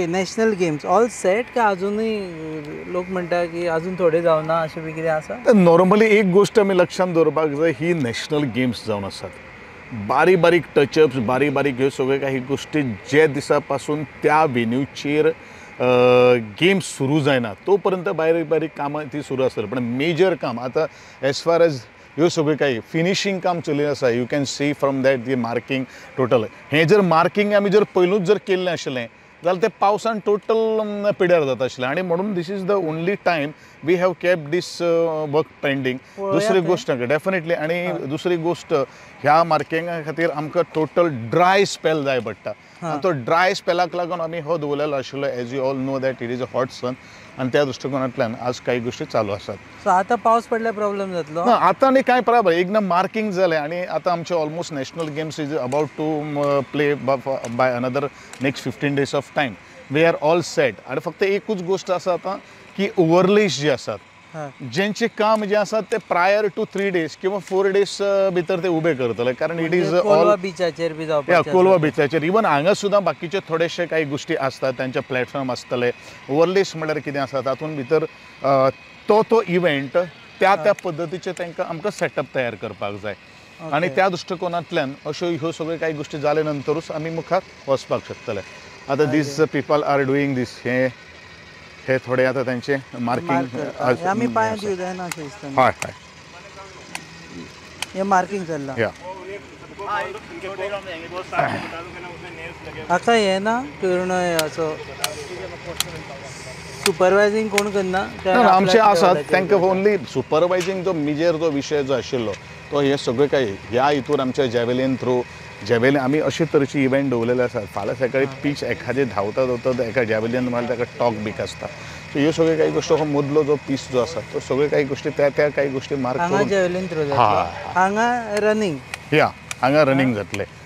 National games all set का अजूनही लोक म्हणतात की अजून थोडे जावना अशें बी कितें आसा? तर नॉर्मली एक गोष्ट आमी लक्षात दवरपाक जाय, ही नॅशनल गेम्स जावन आसात. बारीक बारीक टचअप्स, बारीक बारीक ह्यो सगळ्यो काही गोष्टी जे दिसा पासून त्या वेन्यूचेर गेम्स सुरू जायना तो पर्यंत बारीक बारीक कामां ती सुरू आसतली. पण मेजर काम आतां एज फार एज ह्यो सगळ्यो काही फिनिशींग काम चली आसा. You can see from that the marking total. हें जर मार्कींग आमी जर पयलूच जर केल्लें आशिल्लें जाल्यार तें पावसान टोटल पिड्यार जाता आशिल्लें. आनी म्हणून this is the only time we have kept this work pending. दुसरी गोश्ट डेफिनेटली. आनी दुसरी गोश्ट ह्या मार्किंगा खातीर आमकां टोटल ड्राय स्पेल जाय पडटा. आनी तो ड्राय स्पेलाक लागून आमी हो दवरलेलो आशिल्लो. As you all know that it is a hot sun. आनी त्या दृश्टिकोनांतल्यान आज काही गोश्टी चालू आसात. सो आतां पावस पडल्यार प्रॉब्लेम जातलो? ना आतां आनी कांय प्रॉब्लेम एकदां मार्कींग जालें आनी आतां आमचे almost national games is about to play by another next 15 days of time. We are all set. आनी फक्त एकूच गोश्ट आसा आतां की ओवरलेज जे आसात जेंचे काम जे आसा ते प्रायर टू 3 days किंवा 4 days भितर ते उबे करतले. कारण इट इज कोलवा बिचाचेर बी जावपाचें. कोलवा बिचाचेर इवन हांगा सुद्दां बाकीचे थोडेशे काही गोश्टी आसतात. तांचे प्लॅटफॉर्म आसतले. ओवरलेज म्हळ्यार कितें आसा तातूंत भितर तो इव्हेंट त्या पद्दतीचे तांकां आमकां सेटअप तयार करपाक जाय. आनी त्या दृश्टिकोनांतल्यान अश्यो ह्यो सगळ्यो काही गोश्टी जाले नंतरूच आमी मुखार वचपाक शकतले. आतां दीस पीपल आर डुईंग दीस हे थोडे आतां तांचे मार्कींग आमी पांय दिवं जायना अशें दिसता. हय हय हें मार्कींग चल्लां. या हाका हें ना पूर्ण असो सुपरवायझींग कोण करना? आमचे आसात तांकां ओन्ली सुपरवायझींग जो मेजर जो विशय जो आशिल्लो तो हे सगळे काही ह्या हितून आमच्या जॅव्हेलीन थ्रो जॅव्हेलीन आमी अशे तरेची इव्हेंट दवरलेले आसात. फाल्यां सकाळी पीच एखादे धांवता धांवता एका जॅव्हेलीन म्हळ्यार ताका टॉक बीक आसता. सो ह्यो सगळ्यो काही गोश्टी हो मदलो जो पीस जो आसा तो सगळ्यो काही गोश्टी त्या काही गोश्टी मार्क हांगा करून जॅव्हेलीन थ्रो जातलो. हांगा रनिंग. या हांगा रनिंग जातलें.